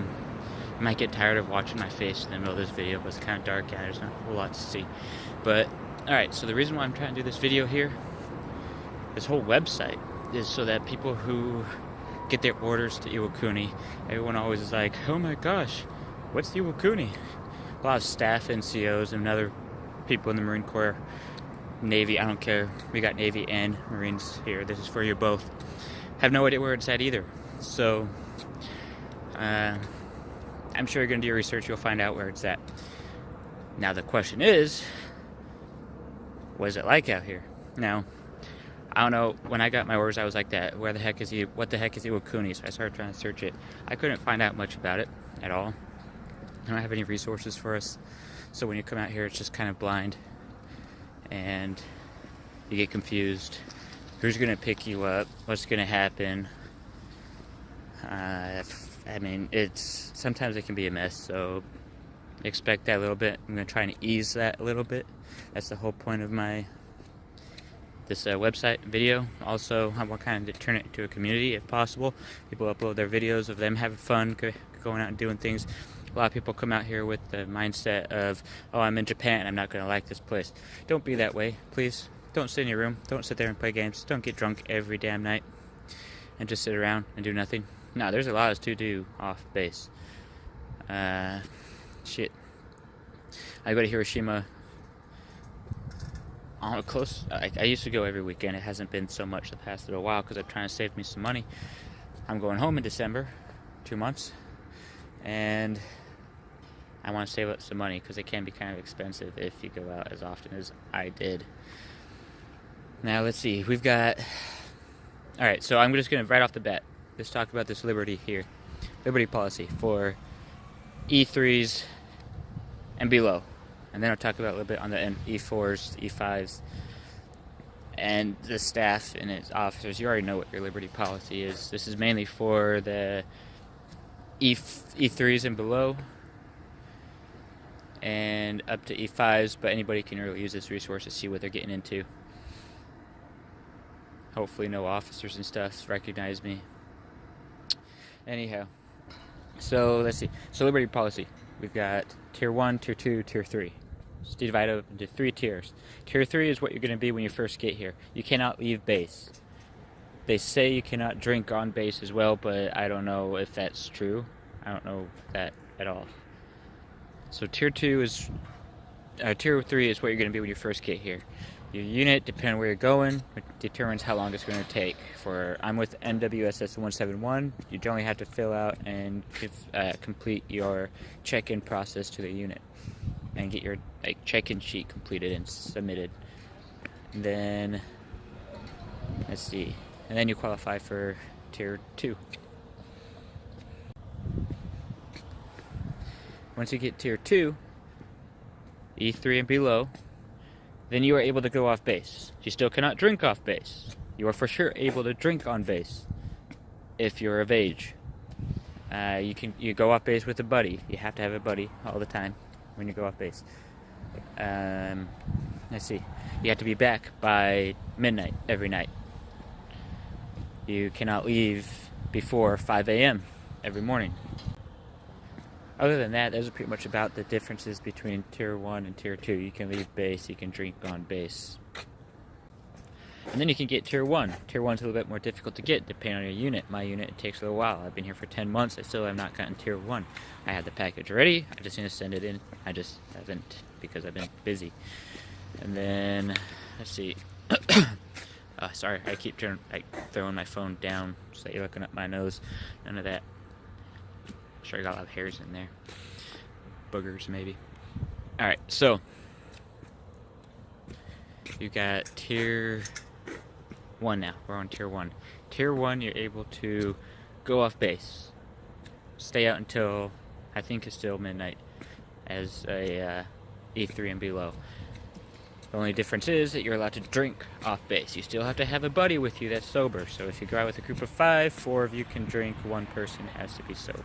You might get tired of watching my face in the middle of this video, but it's kind of dark and there's not a whole lot to see. But, alright, so the reason why I'm trying to do this video here, this whole website, is so that people who get their orders to Iwakuni, everyone always is like, oh my gosh, what's the Iwakuni? A lot of staff, NCOs, and other people in the Marine Corps, Navy, I don't care, we got Navy and Marines here, this is for you both, have no idea where it's at either. So, I'm sure you're going to do your research, you'll find out where it's at. Now the question is, what is it like out here? Now, I don't know, when I got my orders I was like that, what the heck is Iwakuni? So I started trying to search it. I couldn't find out much about it at all. I don't have any resources for us. So when you come out here, it's just kind of blind. And you get confused. Who's going to pick you up? What's going to happen? I mean, sometimes it can be a mess, so expect that a little bit. I'm going to try and ease that a little bit. That's the whole point of this website video. Also, I want kind of turn it into a community if possible. People upload their videos of them having fun, going out and doing things. A lot of people come out here with the mindset of, oh, I'm in Japan, I'm not going to like this place. Don't be that way, please. Don't sit in your room. Don't sit there and play games. Don't get drunk every damn night and just sit around and do nothing. No, there's a lot to do off base. Shit. I go to Hiroshima close. I used to go every weekend. It hasn't been so much the past little while because I'm trying to save me some money. I'm going home in December, 2 months, and I want to save up some money because it can be kind of expensive if you go out as often as I did. Now let's see. We've got. All right, so I'm just going to right off the bat. Let's talk about this Liberty here. Liberty policy for E3s and below. And then I'll talk about a little bit on the E4s, E5s, and the staff and its officers. You already know what your Liberty policy is. This is mainly for the E3s and below, and up to E5s, but anybody can really use this resource to see what they're getting into. Hopefully no officers and stuff recognize me. Anyhow, so let's see. So Liberty policy. We've got Tier 1, Tier 2, Tier 3. It's divided up into 3 tiers. Tier 3 is what you're going to be when you first get here. You cannot leave base. They say you cannot drink on base as well, but I don't know if that's true. I don't know that at all. So Tier 3 is what you're going to be when you first get here. Your unit, depending on where you're going, determines how long it's going to take. I'm with NWSS 171. You generally have to fill out and complete your check-in process to the unit and get your check-in sheet completed and submitted. And then, let's see, and then you qualify for Tier 2. Once you get Tier 2, E3 and below, then you are able to go off base. You still cannot drink off base. You are for sure able to drink on base if you're of age. You go off base with a buddy. You have to have a buddy all the time when you go off base. Let's see. You have to be back by midnight every night. You cannot leave before 5 a.m. every morning. Other than that, those are pretty much about the differences between Tier 1 and Tier 2. You can leave base, you can drink on base. And then you can get Tier 1. Tier 1 is a little bit more difficult to get, depending on your unit. My unit, it takes a little while. I've been here for 10 months, I still have not gotten Tier 1. I had the package ready, I just need to send it in. I just haven't, because I've been busy. And then, let's see. Sorry, I keep throwing my phone down, so you're looking up my nose. None of that. Sure, I got a lot of hairs in there. Boogers, maybe. Alright, so you got Tier 1 now. We're on Tier 1. Tier 1, you're able to go off base. Stay out until, I think it's still midnight, as a E3 and below. The only difference is that you're allowed to drink off base. You still have to have a buddy with you that's sober. So if you go out with a group of 5, 4 of you can drink, 1 person has to be sober.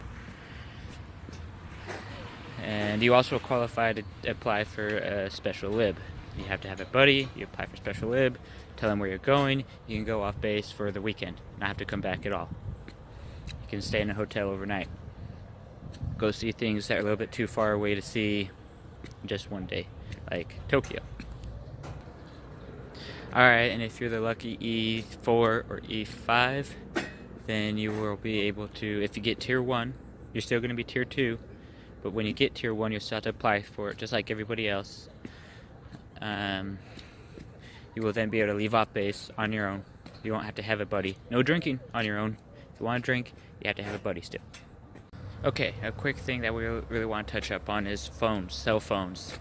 And you also qualify to apply for a special lib. You have to have a buddy, you apply for special lib, tell them where you're going, you can go off base for the weekend, not have to come back at all. You can stay in a hotel overnight. go see things that are a little bit too far away to see just one day, like Tokyo. Alright, and if you're the lucky E4 or E5, then you will be able to, if you get Tier 1, you're still going to be Tier 2, but when you get Tier 1, you'll still have to apply for it, just like everybody else. You will then be able to leave off base on your own. You won't have to have a buddy. No drinking on your own. If you want to drink, you have to have a buddy still. Okay, a quick thing that we really want to touch up on is phones, cell phones.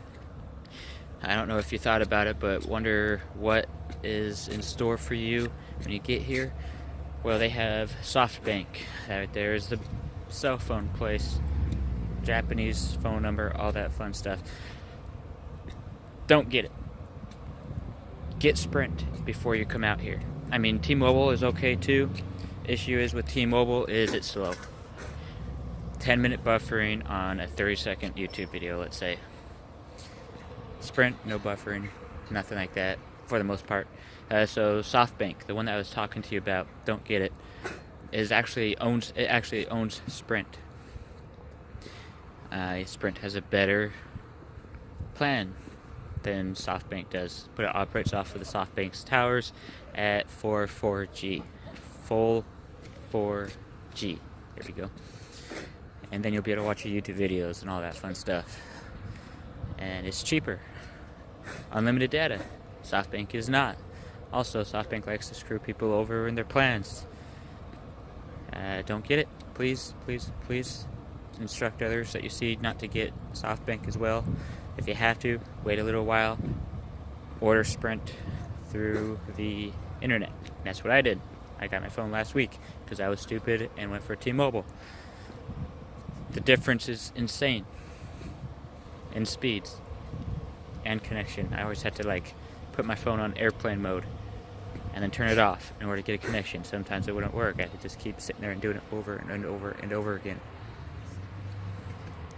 I don't know if you thought about it, but wonder what is in store for you when you get here. Well, they have SoftBank. There's the cell phone place, Japanese phone number, all that fun stuff. Don't get it. Get Sprint before you come out here. I mean, T-Mobile is okay too. Issue is with T-Mobile is it's slow. 10-minute buffering on a 30-second YouTube video, let's say. Sprint, no buffering, nothing like that for the most part. So SoftBank, the one that I was talking to you about, don't get it, actually owns Sprint. Sprint has a better plan than SoftBank does, but it operates off of the SoftBank's towers at 4G. Full 4G. There we go. And then you'll be able to watch your YouTube videos and all that fun stuff. And it's cheaper. Unlimited data. SoftBank is not. Also, SoftBank likes to screw people over in their plans. Don't get it. Please, please, please instruct others that you see not to get SoftBank as well. If you have to, wait a little while. Order Sprint through the internet. And that's what I did. I got my phone last week because I was stupid and went for T-Mobile. The difference is insane in speeds and connection. I always had to put my phone on airplane mode and then turn it off in order to get a connection. Sometimes it wouldn't work. I had to just keep sitting there and doing it over and over and over again.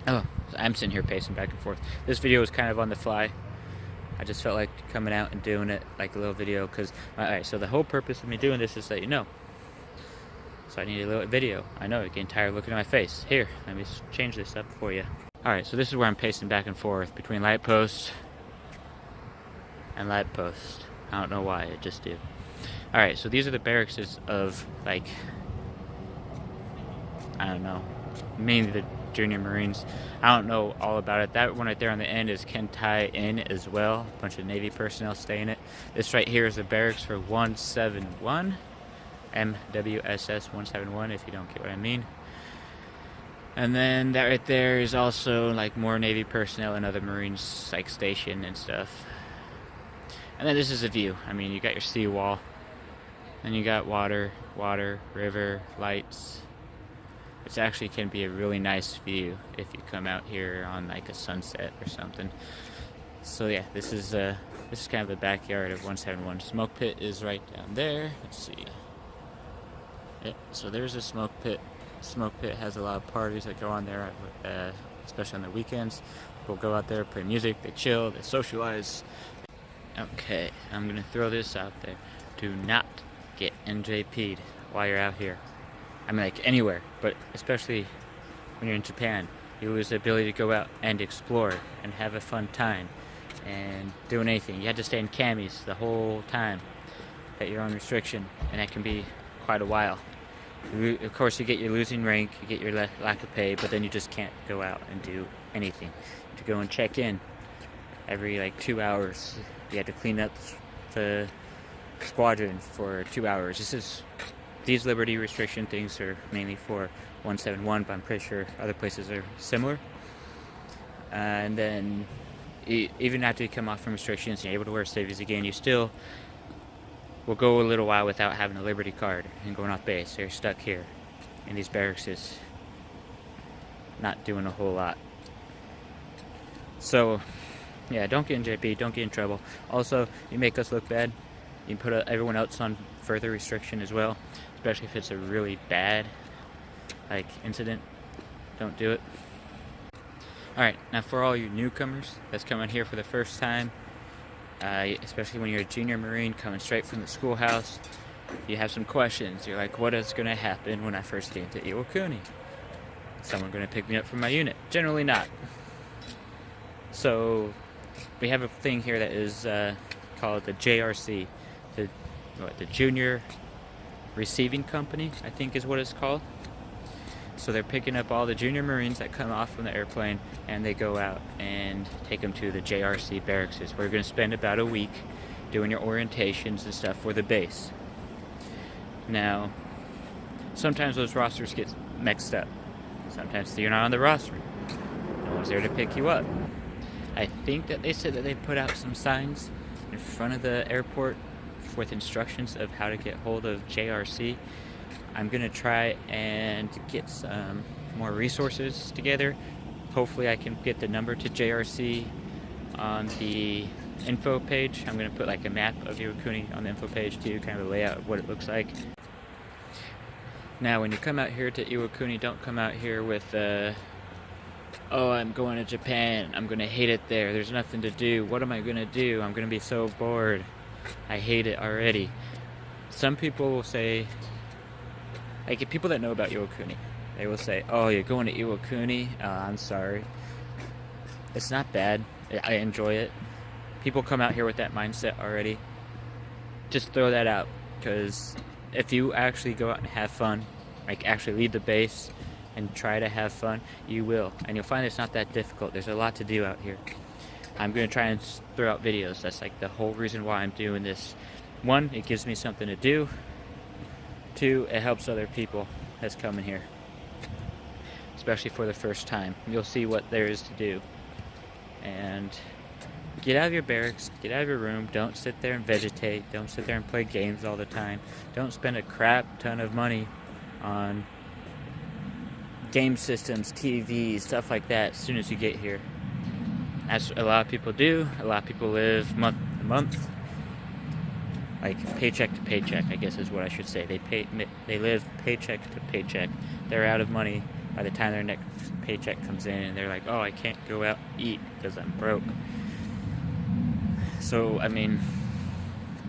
Oh, I'm sitting here pacing back and forth. This video was kind of on the fly. I just felt like coming out and doing it like a little video because, alright, so the whole purpose of me doing this is that you know. So I need a little video. I know, you're getting tired of looking at my face. Here, let me change this up for you. Alright, so this is where I'm pacing back and forth between light post and light post. I don't know why, I just do. Alright, so these are the barracks of, I don't know, mainly the junior Marines. I don't know all about it. That one right there on the end is Kentai Inn as well. A bunch of Navy personnel stay in it. This right here is the barracks for 171. MWSS 171, if you don't get what I mean. And then that right there is also more Navy personnel and other Marines stationed and stuff. And then this is a view. I mean, you got your seawall. Then you got water, river, lights. It actually can be a really nice view if you come out here on a sunset or something. So yeah, this is kind of the backyard of 171. Smoke pit is right down there. Let's see. Yeah, so there's a smoke pit. Smoke pit has a lot of parties that go on there, especially on the weekends. People go out there, play music, they chill, they socialize. Okay, I'm gonna throw this out there. Do not get NJP'd while you're out here. I mean, anywhere, but especially when you're in Japan. You lose the ability to go out and explore and have a fun time and doing anything. You have to stay in camis the whole time at your own restriction, and that can be quite a while. Of course, you get your losing rank, you get your lack of pay, but then you just can't go out and do anything. You have to go and check in every 2 hours. You have to clean up the squadron for 2 hours. These liberty restriction things are mainly for 171, but I'm pretty sure other places are similar. And then even after you come off from restrictions and you're able to wear civvies again, you still will go a little while without having a liberty card and going off base. So you're stuck here in these barracks, not doing a whole lot. So yeah, don't get in JP, don't get in trouble. Also, you make us look bad. You can put everyone else on further restriction as well, especially if it's a really bad incident. Don't do it. Alright, now for all you newcomers that's coming here for the first time, especially when you're a junior Marine coming straight from the schoolhouse, you have some questions. You're like, what is going to happen when I first get into Iwakuni? someone going to pick me up from my unit? Generally not. So we have a thing here that is called the JRC, the Junior Receiving Company, I think is what it's called. So they're picking up all the junior Marines that come off from the airplane, and they go out and take them to the JRC barracks. We're going to spend about a week doing your orientations and stuff for the base. Now, sometimes those rosters get mixed up. Sometimes you're not on the roster. No one's there to pick you up. I think that they said that they put out some signs in front of the airport with instructions of how to get hold of JRC. I'm going to try and get some more resources together. Hopefully I can get the number to JRC on the info page. I'm going to put like a map of Iwakuni on the info page too, kind of a layout of what it looks like. Now when you come out here to Iwakuni, don't come out here with oh, I'm going to Japan, I'm going to hate it there, there's nothing to do, what am I going to do, I'm going to be so bored, I hate it already. Some people will say, like people that know about Iwakuni, they will say, oh, you're going to Iwakuni? I'm sorry. It's not bad. I enjoy it. People come out here with that mindset already. Just throw that out, because if you actually go out and have fun, like actually leave the base and try to have fun, you will. And you'll find it's not that difficult. There's a lot to do out here. I'm going to try and throw out videos. That's like the whole reason why I'm doing this. One, it gives me something to do. Two, it helps other people that's coming here, especially for the first time. You'll see what there is to do. And get out of your barracks, get out of your room. Don't sit there and vegetate. Don't sit there and play games all the time. Don't spend a crap ton of money on game systems, TVs, stuff like that as soon as you get here. That's what a lot of people do. A lot of people live month to month. Like paycheck to paycheck, I guess is what I should say. They live paycheck to paycheck. They're out of money by the time their next paycheck comes in, and they're like, oh, I can't go out and eat because I'm broke. So, I mean,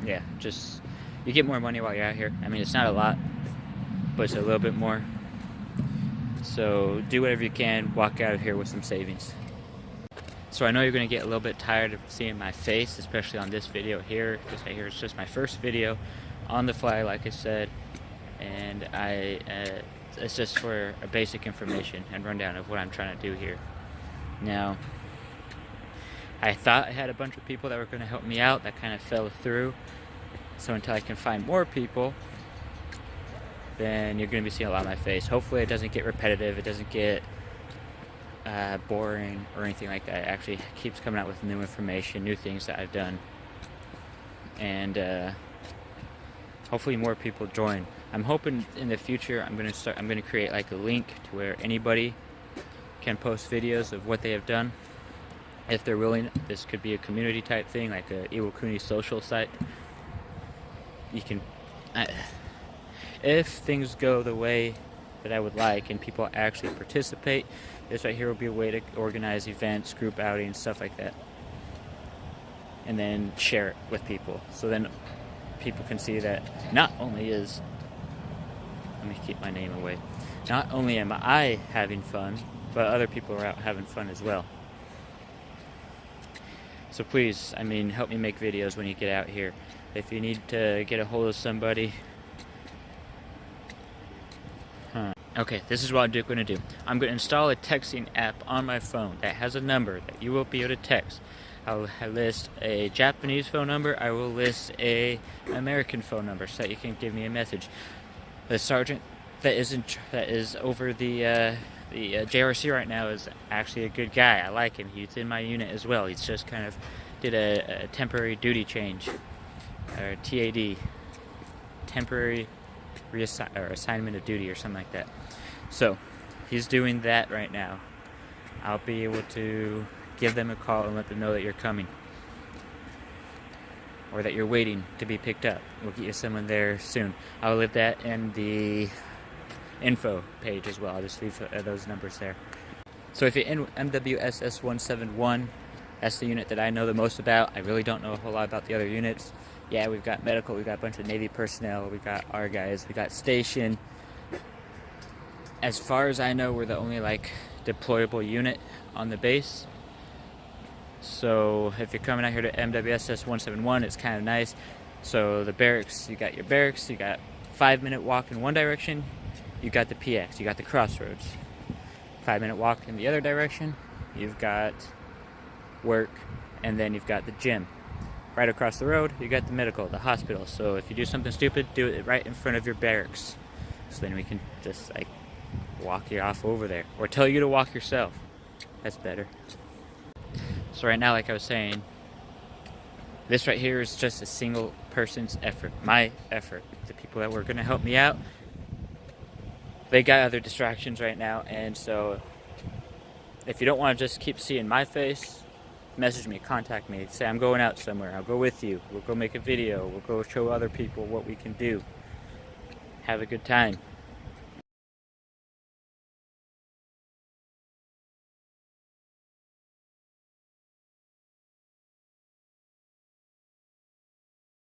yeah, just, you get more money while you're out here. I mean, it's not a lot, but it's a little bit more. So do whatever you can, walk out of here with some savings. So I know you're going to get a little bit tired of seeing my face, especially on this video here, because right here it's just my first video on the fly, like I said, and it's just for a basic information and rundown of what I'm trying to do here. Now, I thought I had a bunch of people that were going to help me out. That kind of fell through. So until I can find more people, then you're going to be seeing a lot of my face. Hopefully it doesn't get repetitive, it doesn't get boring or anything like that. It actually keeps coming out with new information, new things that I've done, and hopefully more people join. I'm hoping in the future I'm going to create like a link to where anybody can post videos of what they have done if they're willing. This could be a community type thing, like a Iwakuni social site. You can if things go the way that I would like and people actually participate, this right here will be a way to organize events, group outings, stuff like that, and then share it with people. So then people can see that not only is, let me keep my name away, not only am I having fun, but other people are out having fun as well. So please, I mean, help me make videos when you get out here. If you need to get a hold of somebody, okay, this is what I'm going to do. I'm going to install a texting app on my phone that has a number that you will be able to text. I'll list a Japanese phone number. I will list a American phone number so that you can give me a message. The sergeant that is over the JRC right now is actually a good guy. I like him. He's in my unit as well. He's just kind of did a temporary duty change, or TAD, temporary assignment of duty or something like that. So he's doing that right now. I'll be able to give them a call and let them know that you're coming, or that you're waiting to be picked up. We'll get you someone there soon. I'll leave that in the info page as well. I'll just leave those numbers there. So if you're in MWSS 171, that's the unit that I know the most about. I really don't know a whole lot about the other units. Yeah, we've got medical, we've got a bunch of Navy personnel, we got our guys, we got station, as far as I know, we're the only like deployable unit on the base. So if you're coming out here to MWSS 171, it's kind of nice. So the barracks, you got your barracks, you got 5-minute walk in one direction, you got the PX, you got the crossroads. 5-minute walk in the other direction, you've got work, and then you've got the gym. Right across the road, you got the medical, the hospital. So if you do something stupid, do it right in front of your barracks. So then we can just like walk you off over there, or tell you to walk yourself. That's better. So right now, like I was saying, this right here is just a single person's effort, my effort. The people that were going to help me out, they got other distractions right now, and so if you don't want to just keep seeing my face, message me, contact me, say I'm going out somewhere, I'll go with you, we'll go make a video, we'll go show other people what we can do. Have a good time.